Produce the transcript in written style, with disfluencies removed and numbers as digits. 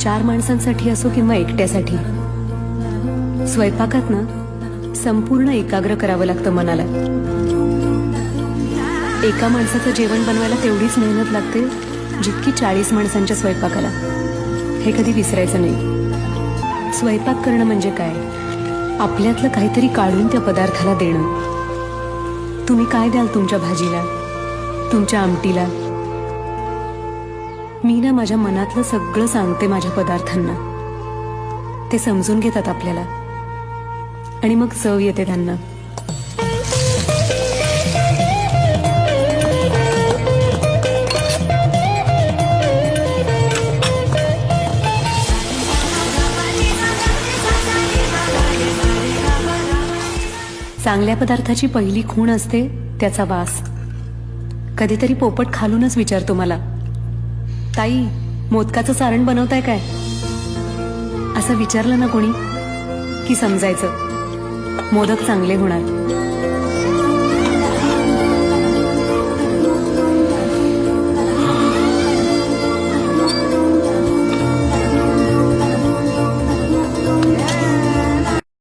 4 माणसांसाठी असो किंवा एकट्यासाठी, स्वयंपाकात ना संपूर्ण एकाग्र करावं लागतं मनाला. एका माणसाचं जेवण बनवायला तेवढीच मेहनत लागते जितकी 40 माणसांच्या स्वयंपाकाला. हे कधी विसरायचं नाही. स्वयंपाक करणं म्हणजे काय? आपल्यातलं काहीतरी काढून त्या पदार्थाला देणं. तुम्ही काय द्याल तुमच्या भाजीला, तुमच्या आमटीला? मी ना माझ्या मनातलं सगळं सांगते माझ्या पदार्थांना. ते समजून घेतात आपल्याला आणि मग चव येते त्यांना. चांगल्या पदार्थाची पहिली खूण असते त्याचा वास. कधीतरी पोपट खालूनच विचारतो मला, ताई मोदकाचं सारण बनवताय काय? असं विचारलं ना कोणी की समजायचं मोदक चांगले होणार.